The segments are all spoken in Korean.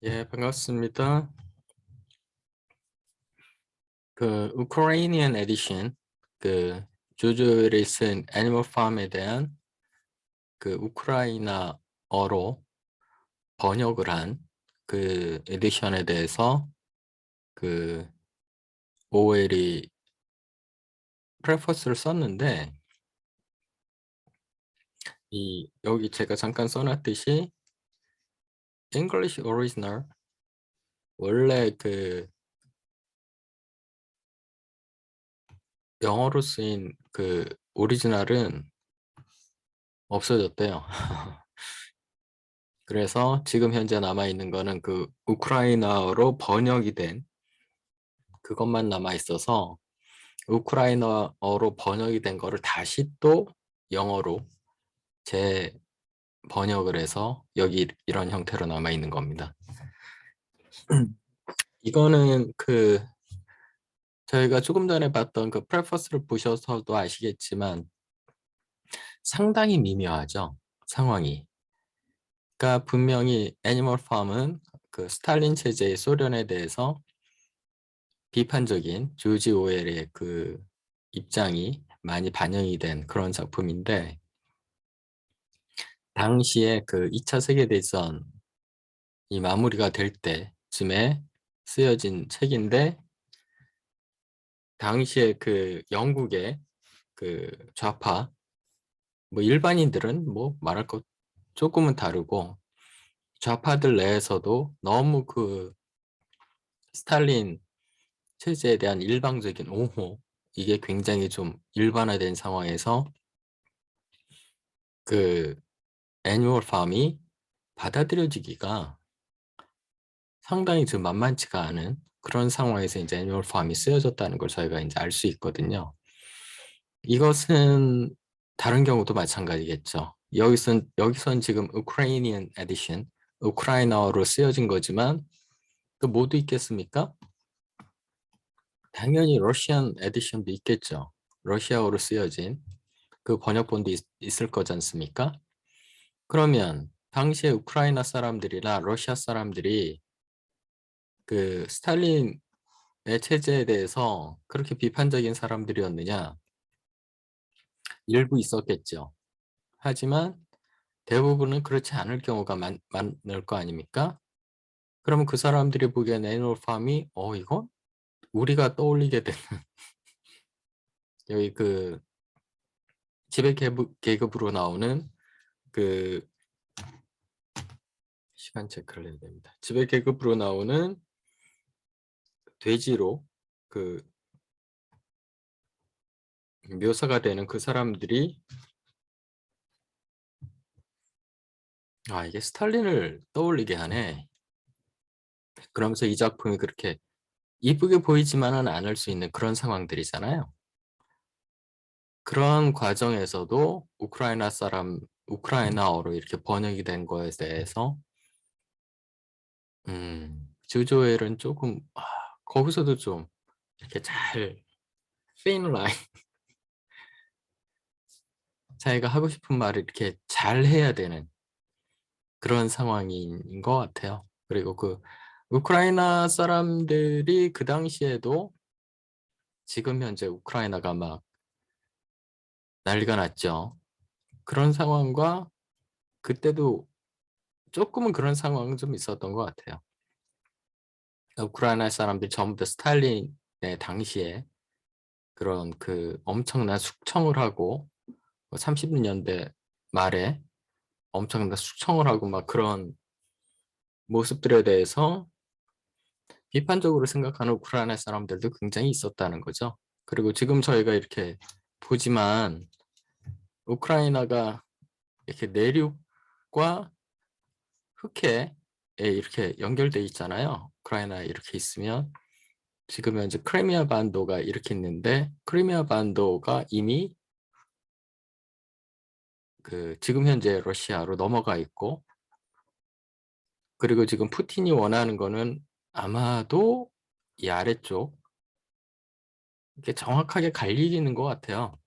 예, 반갑습니다. 그 우크라이니안 에디션, 그 조조엘이 쓴 애니멀 팜에 대한 그 우크라이나어로 번역을 한 그 에디션에 대해서 그 오웰이 프레퍼스를 썼는데, 이 여기 제가 잠깐 써놨듯이 English Original, 원래 그 영어로 쓰인 그 오리지널은 없어졌대요. 그래서 지금 현재 남아있는 거는 그 우크라이나어로 번역이 된 그것만 남아있어서, 우크라이나어로 번역이 된 거를 다시 또 영어로 재번역을 해서 여기 이런 형태로 남아있는 겁니다. 이거는 그 저희가 조금 전에 봤던 그 프레퍼스를 보셔서도 아시겠지만 상당히 미묘하죠, 상황이. 그러니까 분명히 애니멀 팜은 그 스탈린 체제의 소련에 대해서 비판적인 조지 오웰의 그 입장이 많이 반영이 된 그런 작품인데, 당시에 그 2차 세계대전이 마무리가 될 때쯤에 쓰여진 책인데, 당시에 그 영국의 그 좌파, 뭐 일반인들은 뭐 말할 것 조금은 다르고, 좌파들 내에서도 너무 그 스탈린 체제에 대한 일방적인 옹호, 이게 굉장히 좀 일반화된 상황에서 그 애니멀 팜이 받아들여지기가 상당히 좀 만만치가 않은 그런 상황에서 이제 애니멀 팜이 쓰여졌다는 걸 저희가 이제 알 수 있거든요. 이것은 다른 경우도 마찬가지겠죠. 여기선 지금 우크라이니안 에디션, 우크라이나어로 쓰여진 거지만 또 모두 있겠습니까? 당연히 러시안 에디션도 있겠죠. 러시아어로 쓰여진 그 번역본도 있을 거지 않습니까? 그러면 당시에 우크라이나 사람들이나 러시아 사람들이 그 스탈린의 체제에 대해서 그렇게 비판적인 사람들이었느냐? 일부 있었겠죠. 하지만 대부분은 그렇지 않을 경우가 많을 거 아닙니까? 그러면 그 사람들이 보기엔 애니멀 팜이 이건 우리가 떠올리게 되는 여기 그 지배 계급으로 나오는 그 시간 체크를 해야 됩니다. 지배 계급으로 나오는 돼지로 그 묘사가 되는 그 사람들이 이게 스탈린을 떠올리게 하네. 그러면서 이 작품이 그렇게 이쁘게 보이지만은 않을 수 있는 그런 상황들이잖아요. 그런 과정에서도 우크라이나어로 이렇게 번역이 된 거에 대해서 주조엘은 조금 거기서도 좀 이렇게 잘 페인 라인, 자기가 하고 싶은 말을 이렇게 잘 해야 되는 그런 상황인 것 같아요. 그리고 그 우크라이나 사람들이 그 당시에도 지금 현재 우크라이나가 막 난리가 났죠. 그런 상황과 그때도 조금은 그런 상황은 좀 있었던 것 같아요. 우크라이나 사람들이 전부 다 스탈린의 당시에 그런 그 엄청난 숙청을 하고 30년대 말에 엄청난 숙청을 하고 막 그런 모습들에 대해서 비판적으로 생각하는 우크라이나 사람들도 굉장히 있었다는 거죠. 그리고 지금 저희가 이렇게 보지만 우크라이나가 이렇게 내륙과 흑해에 이렇게 연결돼 있잖아요. 우크라이나에 이렇게 있으면 지금 현재 크리미아 반도가 이렇게 있는데, 크리미아 반도가 이미 그 지금 현재 러시아로 넘어가 있고, 그리고 지금 푸틴이 원하는 거는 아마도 이 아래쪽 이게 정확하게 갈리는 것 같아요.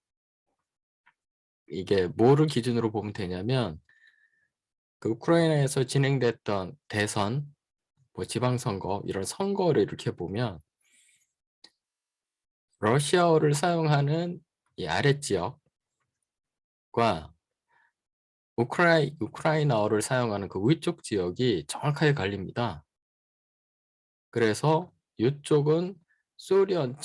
이게 뭐를 기준으로 보면 되냐면 그 우크라이나에서 진행됐던 대선 뭐 지방선거 이런 선거를 이렇게 보면 러시아어를 사용하는 이 아랫 지역과 우크라이나어를 사용하는 그 위쪽 지역이 정확하게 갈립니다. 그래서 이쪽은 친소련,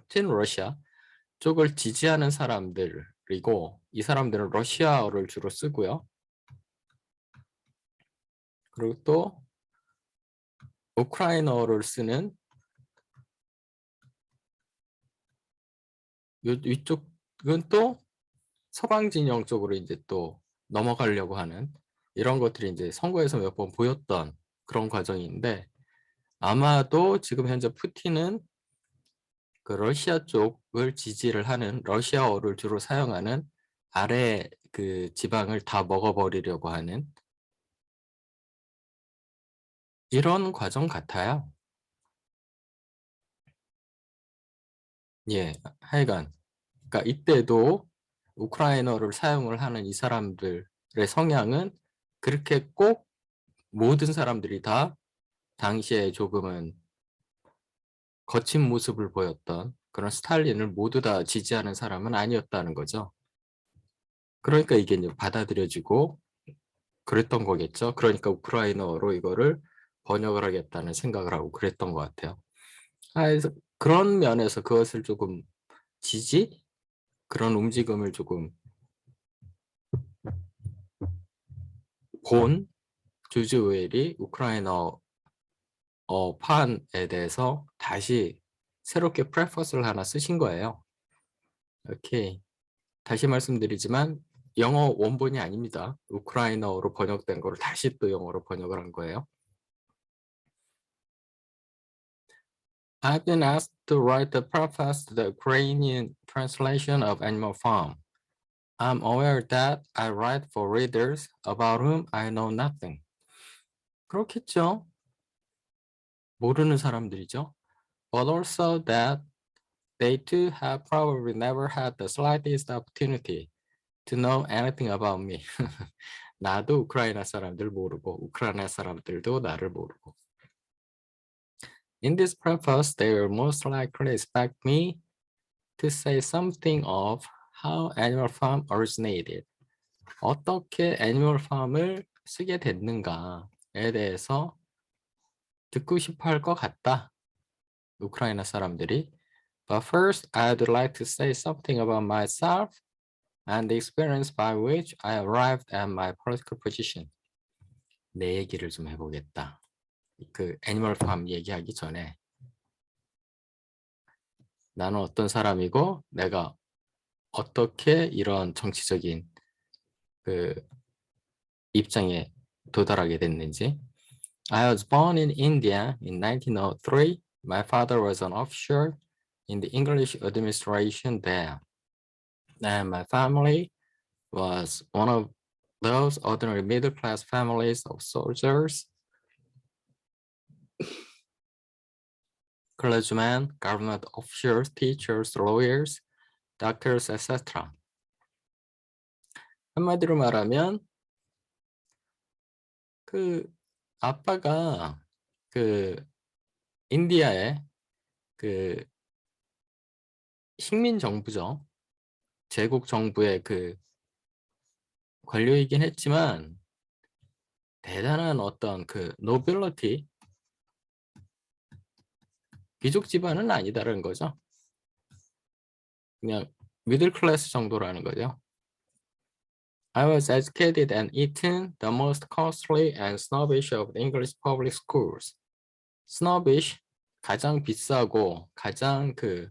친러시아 쪽을 지지하는 사람들이고 이 사람들은 러시아어를 주로 쓰고요. 그리고 또 우크라이나어를 쓰는 위쪽은 또 서방 진영 쪽으로 이제 또 넘어가려고 하는 이런 것들이 이제 선거에서 몇 번 보였던 그런 과정인데 아마도 지금 현재 푸틴은 그 러시아 쪽을 지지를 하는 러시아어를 주로 사용하는 아래 그 지방을 다 먹어버리려고 하는 이런 과정 같아요. 예, 하여간 그러니까 이때도 우크라이나어를 사용을 하는 이 사람들의 성향은 그렇게 꼭 모든 사람들이 다 당시에 조금은 거친 모습을 보였던 그런 스탈린을 모두 다 지지하는 사람은 아니었다는 거죠. 그러니까 이게 이제 받아들여지고 그랬던 거겠죠. 그러니까 우크라이나어로 이거를 번역을 하겠다는 생각을 하고 그랬던 것 같아요. 그래서 그런 면에서 그것을 조금 지지? 그런 움직임을 조금 본 조지 오웰이 우크라이나어 판에 대해서 다시 새롭게 프레퍼스를 하나 쓰신 거예요. 오케이. 다시 말씀드리지만 영어 원본이 아닙니다. 우크라이나어로 번역된 거를 다시 또 영어로 번역을 한 거예요. I've been asked to write the preface to the Ukrainian translation of Animal Farm. I'm aware that I write for readers about whom I know nothing. 그렇겠죠. 모르는 사람들이죠. But also that they too have probably never had the slightest opportunity to know anything about me. 나도 우크라이나 사람들 모르고 우크라이나 사람들도 나를 모르고. In this preface, they will most likely expect me to say something of how Animal Farm originated. 어떻게 Animal Farm을 쓰게 됐는가에 대해서 듣고 싶어 할 것 같다. 우크라이나 사람들이. But first, I'd like to say something about myself and the experience by which I arrived at my political position. 내 얘기를 좀 해보겠다. 그 애니멀 팜 얘기하기 전에 나는 어떤 사람이고 내가 어떻게 이런 정치적인 그 입장에 도달하게 됐는지. I was born in India in 1903. My father was an officer in the English administration there. And my family was one of those ordinary middle-class families of soldiers, clergymen, government officials, teachers, lawyers, doctors, etc. 한마디로 말하면 그 아빠가 그 인디아의 그 식민 정부죠. 제국 정부의 그 관료이긴 했지만 대단한 어떤 그 노빌리티 귀족 집안은 아니다라는 거죠. 그냥 미들 클래스 정도라는 거죠. I was educated and eaten the most costly and snobbish of the English public schools. snobbish 가장 비싸고 가장 그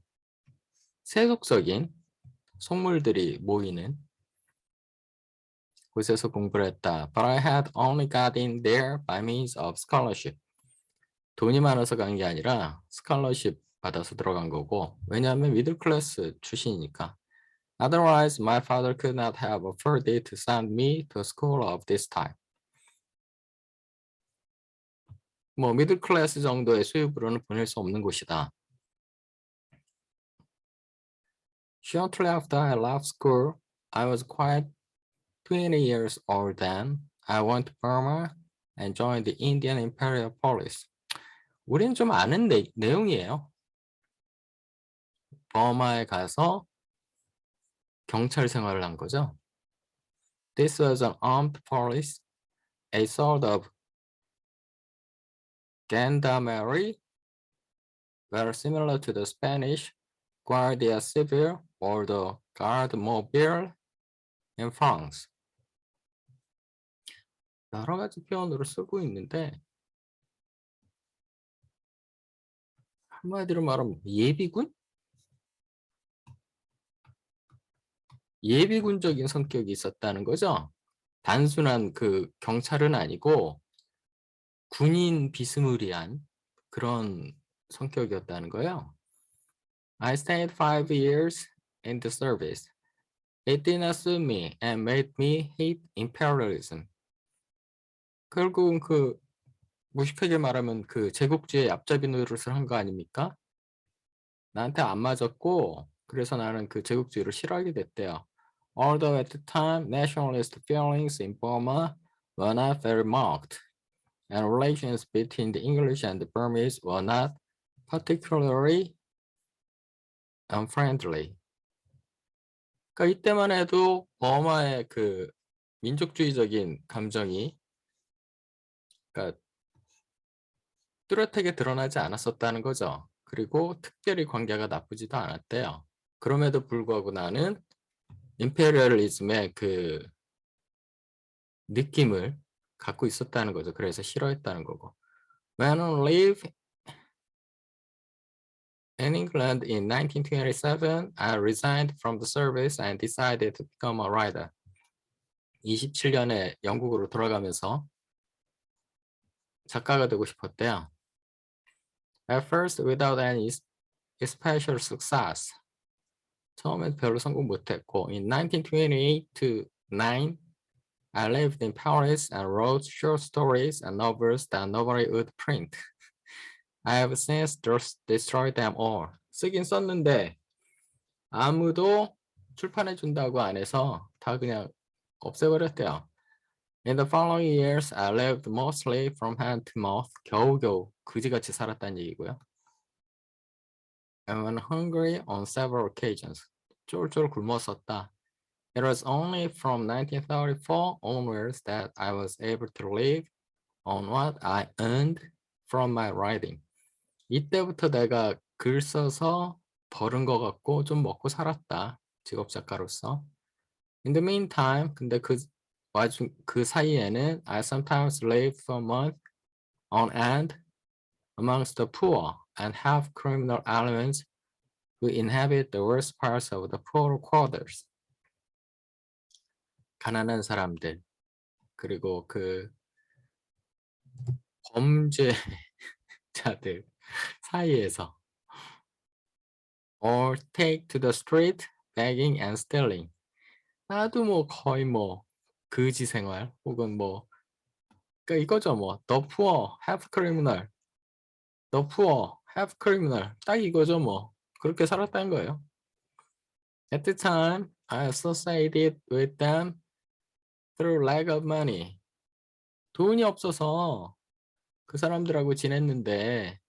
세속적인 속물들이 모이는 곳에서 공부를 했다. But I had only got in there by means of scholarship. 돈이 많아서 간 게 아니라 스칼러십 받아서 들어간 거고 왜냐하면 미들 클래스 출신이니까. Otherwise, my father could not have afforded to send me to a school of this type. 뭐 미들 클래스 정도의 수입으로는 보낼 수 없는 곳이다. Shortly after I left school, I was quite 20 years old then. I went to Burma and joined the Indian Imperial Police. 우린 좀 아는 내용이에요. 버마에 가서 경찰 생활을 한 거죠. This was an armed police, a sort of gendarmerie, very similar to the Spanish Guardia Civil or the Garde Mobile in France. 여러 가지 표현으로 쓰고 있는데 한마디로 말하면 예비군? 예비군적인 성격이 있었다는 거죠. 단순한 그 경찰은 아니고 군인 비스무리한 그런 성격이었다는 거예요. I stayed 5 years in the service. It did not suit me and made me hate imperialism. 결국은 그 무식하게 말하면 그 제국주의 앞잡이 노릇을 한 거 아닙니까? 나한테 안 맞았고 그래서 나는 그 제국주의를 싫어하게 됐대요. Although at the time nationalist feelings in Burma were not very marked, and relations between the English and the Burmese were not particularly unfriendly. 그러니까 이때만 해도 버마의 그 민족주의적인 감정이 그러니까 뚜렷하게 드러나지 않았었다는 거죠. 그리고 특별히 관계가 나쁘지도 않았대요. 그럼에도 불구하고 나는 임페리얼리즘의 그 느낌을 갖고 있었다는 거죠. 그래서 싫어했다는 거고. When I lived in England in 1927, I resigned from the service and decided to become a writer. 27년에 영국으로 돌아가면서 작가가 되고 싶었대요. At first, without any special success. 처음엔 별로 성공 못했고, in 1928 to 9, I lived in Paris and wrote short stories and novels that nobody would print. I have since destroyed them all. 쓰긴 썼는데 아무도 출판해준다고 안 해서 다 그냥 없애버렸대요. In the following years, I lived mostly from hand to mouth. 겨우겨우 그지같이 살았다는 얘기고요. I went hungry on several occasions. 쫄쫄 굶었었다. It was only from 1934 onwards that I was able to live on what I earned from my writing. 이때부터 내가 글 써서 벌은 것 같고 좀 먹고 살았다. 직업 작가로서. In the meantime, 근데 그 사이에는 I sometimes lived for months on end amongst the poor and half criminal elements who inhabit the worst parts of the poor quarters. 가난한 사람들 그리고 그 범죄자들 사이에서 or take to the street begging and stealing. 나도 뭐 거의 뭐 거지 생활 혹은 뭐 그러니까 이거죠 뭐 the poor half criminal, the poor half criminal 딱 이거죠 뭐 그렇게 살았다는 거예요. At the time, I associated with them through lack of money. 돈이 없어서 그 사람들하고 지냈는데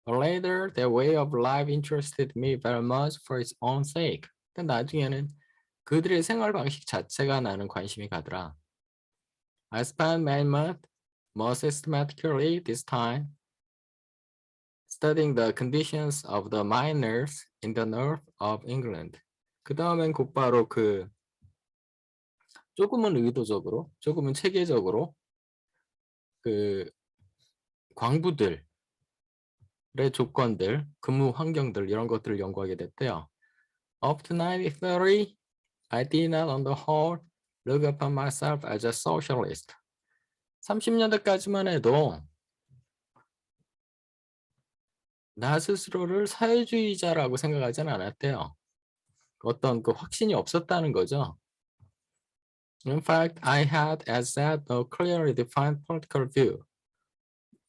but later, their way of life interested me very much for its own sake. 근데 나중에는 그들의 생활 방식 자체가 나는 관심이 가더라. I spent many months more systematically this time studying the conditions of the miners in the north of England. 그 다음엔 곧바로 그 조금은 의도적으로, 조금은 체계적으로 그 광부들의 조건들, 근무 환경들 이런 것들을 연구하게 됐대요. Up to 1930, I did not on the whole look upon myself as a socialist. 30년대까지만 해도 나 스스로를 사회주의자라고 생각하지는 않았대요. 어떤 그 확신이 없었다는 거죠. In fact, I had as that no clearly defined political view.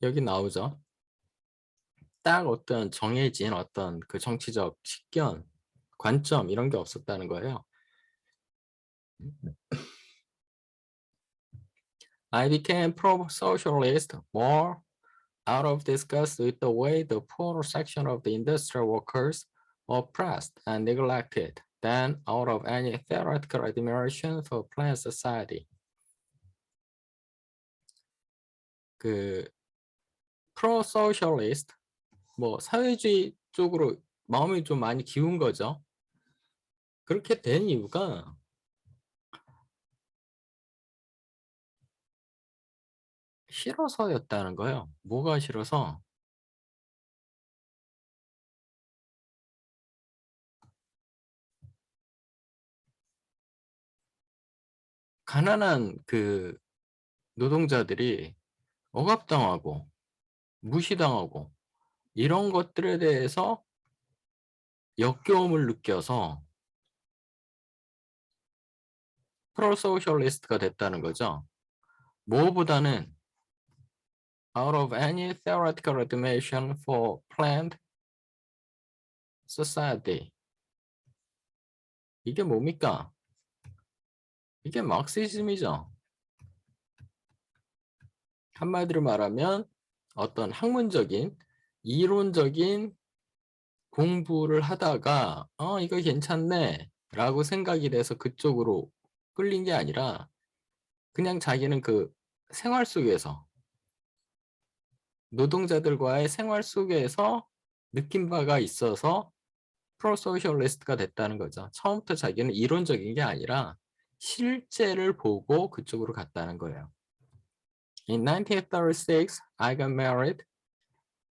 여기 나오죠. 딱 어떤 정해진 어떤 그 정치적 식견, 관점 이런 게 없었다는 거예요. I became pro-socialist more out of disgust with the way the poor section of the industrial workers were oppressed and neglected than out of any theoretical admiration for planned society. 그 pro-socialist, 뭐 사회주의 쪽으로 마음이 좀 많이 기운 거죠. 그렇게 된 이유가 싫어서였다는 거예요. 뭐가 싫어서? 가난한 그 노동자들이 억압당하고 무시당하고 이런 것들에 대해서 역겨움을 느껴서 프로소셜리스트가 됐다는 거죠. 뭐보다는 out of any theoretical admiration for planned society. 이게 뭡니까? 이게 마르크시즘이죠. 한마디로 말하면 어떤 학문적인 이론적인 공부를 하다가 이거 괜찮네 라고 생각이 돼서 그쪽으로 끌린 게 아니라 그냥 자기는 그 생활 속에서 노동자들과의 생활 속에서 느낀 바가 있어서 프로소셜리스트가 됐다는 거죠. 처음부터 자기는 이론적인 게 아니라 실제를 보고 그쪽으로 갔다는 거예요. In 1936, I got married.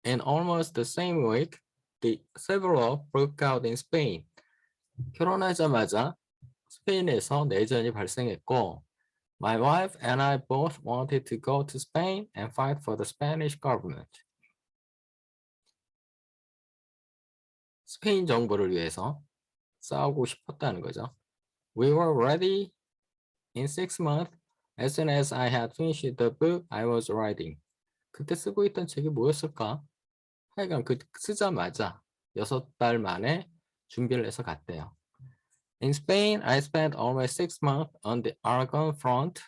In almost the same week, the civil war broke out in Spain. 결혼하자마자 스페인에서 내전이 발생했고, my wife and I both wanted to go to Spain and fight for the Spanish government. 스페인 정부를 위해서 싸우고 싶었다는 거죠. We were ready in 6 months as soon as I had finished the book I was writing. 그때 쓰고 있던 책이 뭐였을까? 하여간 그 쓰자마자 6달 만에 준비를 해서 갔대요. In Spain, I spent almost 6 months on the Aragon front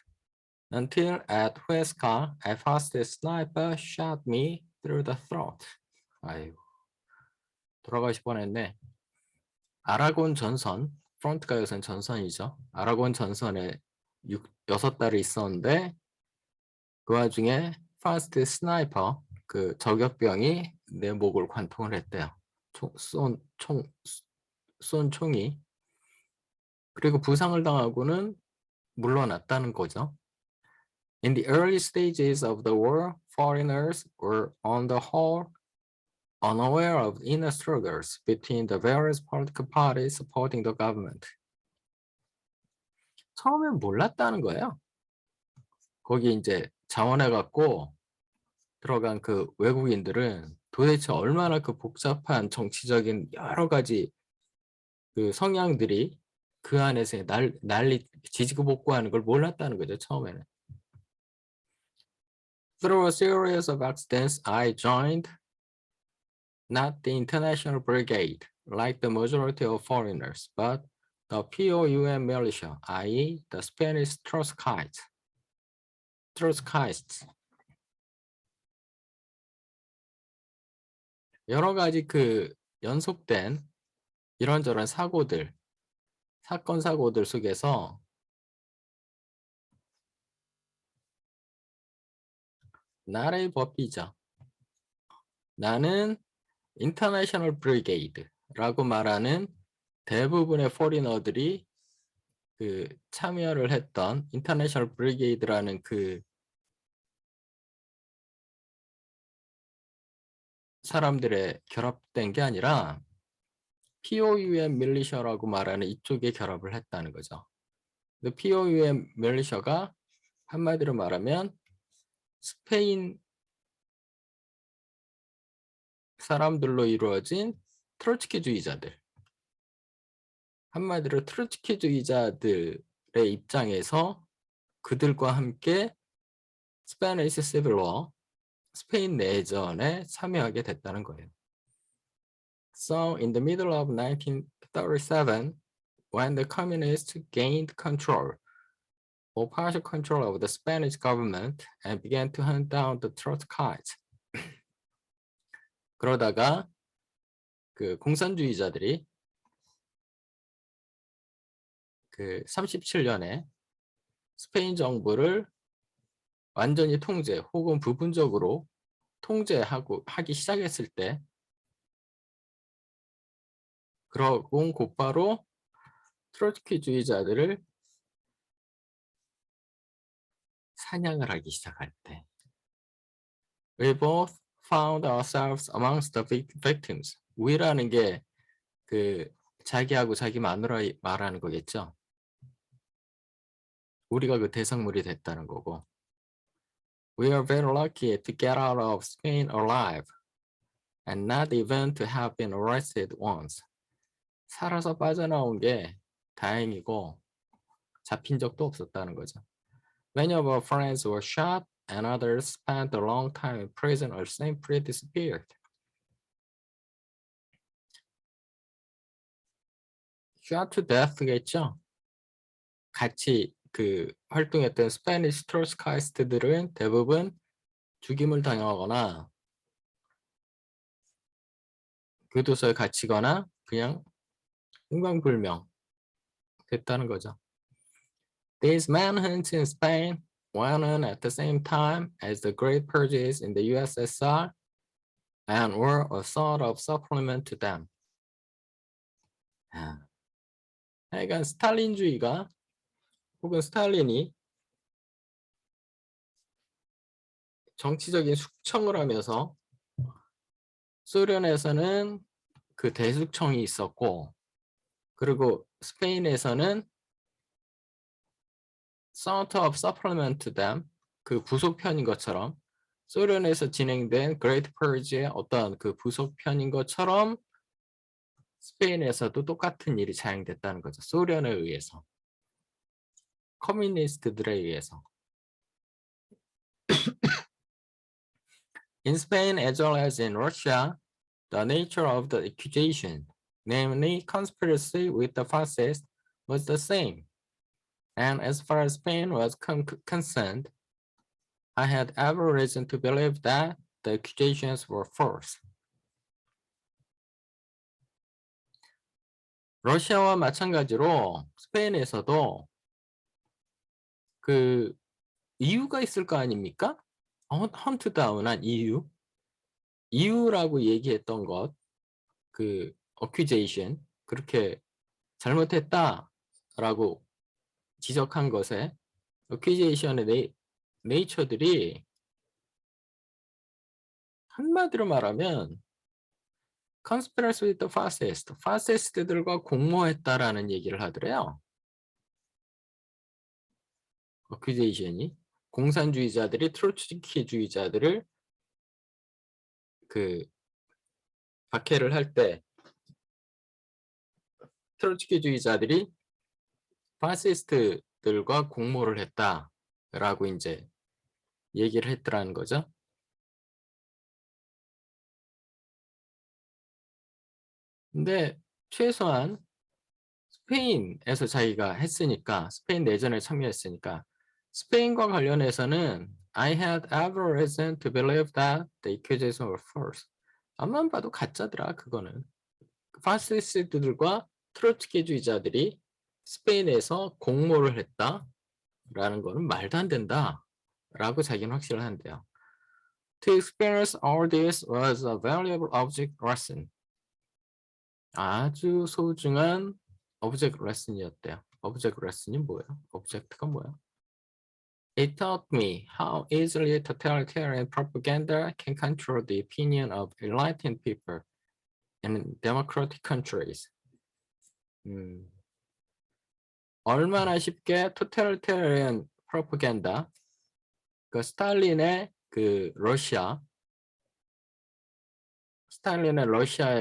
until at Huesca, a fastest sniper shot me through the throat. 아이고, 돌아가실 뻔했네. 아라곤 전선, 프론트가 여기서는 전선이죠. 아라곤 전선에 6달을 있었는데 그 와중에 파스트 스나이퍼, 그 저격병이 내 목을 관통을 했대요. 쏜 총이. 그리고 부상을 당하고는 물러났다는 거죠. In the early stages of the war, foreigners were on the whole unaware of inner struggles between the various political parties supporting the government. 처음엔 몰랐다는 거예요. 거기 이제 자원해갖고 들어간 그 외국인들은 도대체 얼마나 그 복잡한 정치적인 여러 가지 그 성향들이 그 안에서 난리 지지고 볶고하는 걸 몰랐다는 거죠, 처음에는. Through a series of accidents, I joined not the International Brigade, like the majority of foreigners, but the POUM militia, i.e. the Spanish Trotskyists. 여러 가지 그 연속된 이런저런 사고들, 사건 사고들 속에서 나라의 법이죠. 나는 인터내셔널 브리게이드라고 말하는 대부분의 포리너들이 그 참여를 했던 인터내셔널 브리게이드라는 그 사람들의 결합된 게 아니라 POUM 밀리셔라고 말하는 이쪽에 결합을 했다는 거죠. POUM 밀리셔가 한마디로 말하면 스페인 사람들로 이루어진 트로츠키주의자들. 한마디로 트로츠키주의자들의 입장에서 그들과 함께 스페니시 시빌 워, 스페인 내전에 참여하게 됐다는 거예요. So in the middle of 1937, when the communists gained control or partial control of the Spanish government and began to hunt down the Trotskyites. 그러다가 그 공산주의자들이 그 37년에 스페인 정부를 완전히 통제 혹은 부분적으로 하기 시작했을 때, 그러고 곧바로 트로츠키주의자들을 사냥을 하기 시작할 때, we both found ourselves amongst the victims. we라는 게 그 자기하고 자기 마누라 말하는 거겠죠. 우리가 그 대상물이 됐다는 거고. We are very lucky to get out of Spain alive and not even to have been arrested once. 살아서 빠져나온 게 다행이고 잡힌 적도 없었다는 거죠. Many of our friends were shot and others spent a long time in prison or simply disappeared. Shot to death겠죠. 같이 그 활동했던 스페니시 트로츠카이스트들은 대부분 죽임을 당하거나 교도소에 갇히거나 그냥 행방불명 됐다는 거죠. These manhunts in Spain went on at the same time as the Great Purges in the USSR and were a sort of supplement to them. 하여간 스탈린주의가 혹은 스탈린이 정치적인 숙청을 하면서 소련에서는 그 대숙청이 있었고, 그리고 스페인에서는 sort of supplement to them, 그 부속편인 것처럼 소련에서 진행된 Great Purge의 어떤 그 부속편인 것처럼 스페인에서도 똑같은 일이 자행됐다는 거죠. 소련에 의해서, 커뮤니스트들에 의해서. In Spain as well as in Russia, the nature of the accusation, namely conspiracy with the fascists, was the same. And as far as Spain was concerned, I had every reason to believe that the accusations were false. 러시아와 마찬가지로 스페인에서도 그 이유가 있을 거 아닙니까? 헌트다운한 이유라고 얘기했던 것, 그 accusation, 그렇게 잘못했다라고 지적한 것에 accusation의 네이처들이 한마디로 말하면 conspiracy with the fascists, 파시스트들과 공모했다라는 얘기를 하더래요. accusation이 공산주의자들이 트로츠키주의자들을 그 박해를 할 때 트로츠키주의자들이 파시스트들과 공모를 했다라고 이제 얘기를 했더라는 거죠. 근데 최소한 스페인에서 자기가 했으니까, 스페인 내전에 참여했으니까 스페인과 관련해서는 I had every reason to believe that the accusations were false. 앞만 봐도 가짜더라 그거는. 파시스트들과 트로츠키주의자들이 스페인에서 공모를 했다라는 거는 말도 안 된다라고 자기는 확신을 한대요. To experience all this was a valuable object lesson. 아주 소중한 object lesson이었대요. object lesson이 뭐예요? object가 뭐야? It taught me how easily totalitarian propaganda can control the opinion of enlightened people in democratic countries. 얼마나 쉽게 totalitarian propaganda, 그 스탈린의 그 러시아의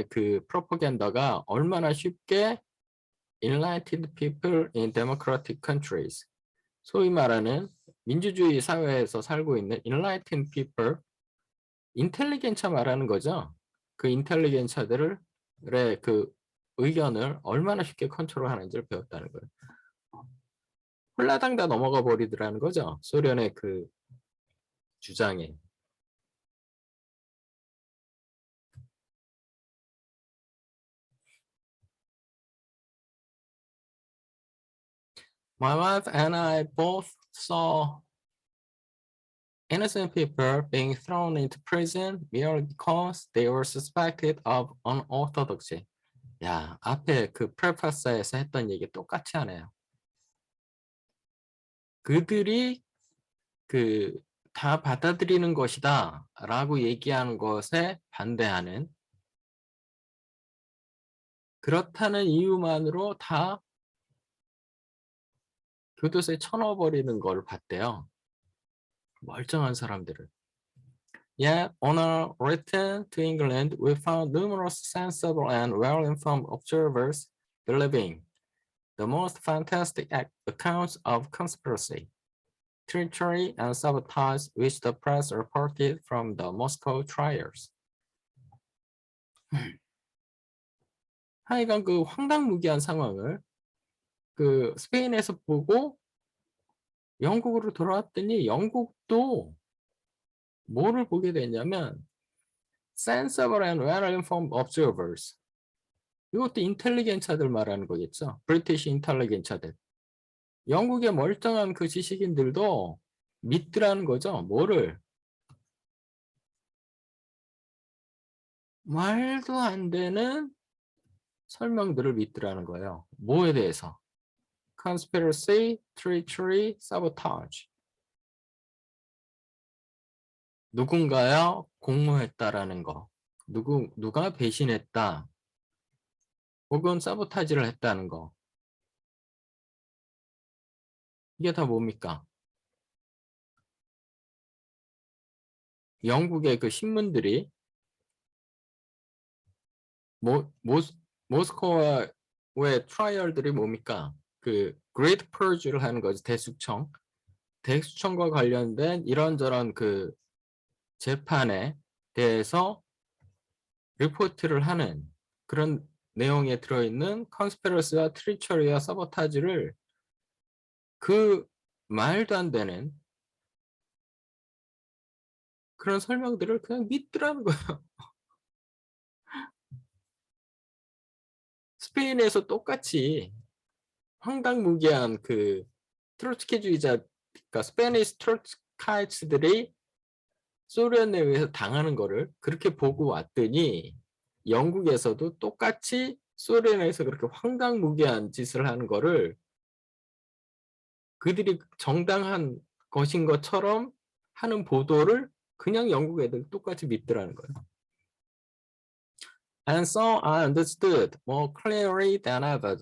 그 프로파간다가 얼마나 쉽게 enlightened people in democratic countries, 소위 말하는 민주주의 사회에서 살고 있는 enlightened people, 인텔리겐차 말하는 거죠. 그 인텔리겐차들의 그 의견을 얼마나 쉽게 컨트롤하는지를 배웠다는 거예요. 홀라당 다 넘어가 버리더라는 거죠. 소련의 그 주장에. My wife and I both saw innocent people being thrown into prison merely because they were suspected of unorthodoxy. 야, 앞에 그 프레파스에서 했던 얘기 똑같이 하네요. 그들이 그 다 받아들이는 것이다 라고 얘기하는 것에 반대하는, 그렇다는 이유만으로 다 교도소에 쳐넣어버리는 걸 봤대요. 멀쩡한 사람들을. Yet, on our return to England, we found numerous sensible and well-informed observers believing the most fantastic accounts of conspiracy, treachery, and sabotage which the press reported from the Moscow trials. 하여간 그 황당무계한 상황을 그 스페인에서 보고 영국으로 돌아왔더니 영국도 뭐를 보게 됐냐면 sensible and well-informed observers. 이것도 인텔리겐차들 말하는 거겠죠. 브리티시 인텔리겐차들. 영국의 멀쩡한 그 지식인들도 믿더라는 거죠. 뭐를? 말도 안 되는 설명들을 믿더라는 거예요. 뭐에 대해서? Conspiracy, treachery, sabotage. 누군가요? 공모했다라는 거. 누가 배신했다. 혹은 사보타지를 했다는 거. 이게 다 뭡니까? 영국의 그 신문들이 모스크바의 트라이얼들이 뭡니까? 그 Great Purge를 하는 거죠. 대숙청. 대숙청과 관련된 이런저런 그 재판에 대해서 리포트를 하는 그런 내용에 들어있는 컨스피러시와 트리처리와 사보타지를 그 말도 안 되는 그런 설명들을 그냥 믿더라는 거예요. 스페인에서 똑같이 황당무계한 그 트로츠키주의자, 그러니까 스페니스 트로츠카이츠들이 소련에 의해서 당하는 거를 그렇게 보고 왔더니 영국에서도 똑같이 소련에서 그렇게 황당무계한 짓을 하는 거를 그들이 정당한 것인 것처럼 하는 보도를 그냥 영국 애들 똑같이 믿더라는 거예요. And so I understood more clearly than ever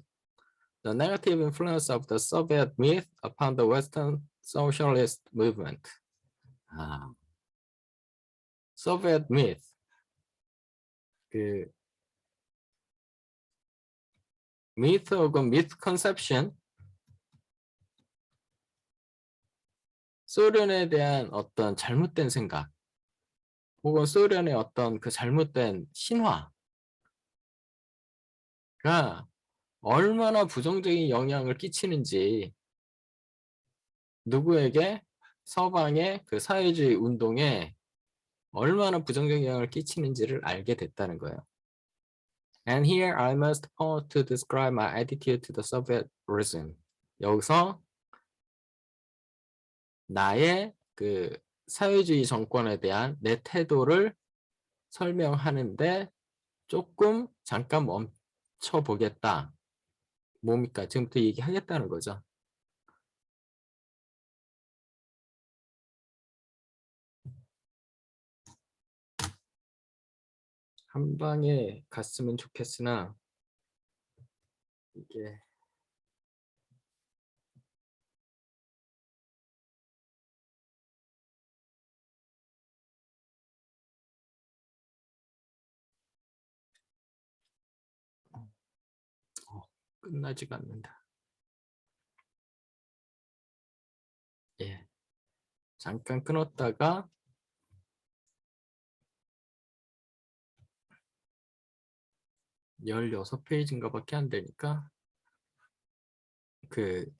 the negative influence of the Soviet myth upon the Western socialist movement. 아, Soviet myth. 그 myth 혹은 misconception. 소련에 대한 어떤 잘못된 생각, 혹은 소련의 어떤 그 잘못된 신화가 얼마나 부정적인 영향을 끼치는지 누구에게 서방의 그 사회주의 운동에 얼마나 부정적인 영향을 끼치는지를 알게 됐다는 거예요. And here I must pause to describe my attitude to the Soviet regime. 여기서 나의 그 사회주의 정권에 대한 내 태도를 설명하는데 조금 잠깐 멈춰 보겠다. 뭡니까? 지금부터 얘기하겠다는 거죠. 한 방에 갔으면 좋겠으나 이게 끝나지가 않는다. 예, 잠깐 끊었다가 16페이지인가 밖에 안 되니까 그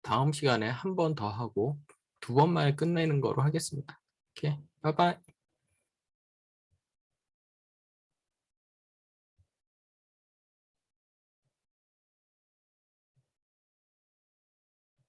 다음 시간에 한 번 더 하고 두 번만에 끝내는 거로 하겠습니다. 오케이. 바이바이.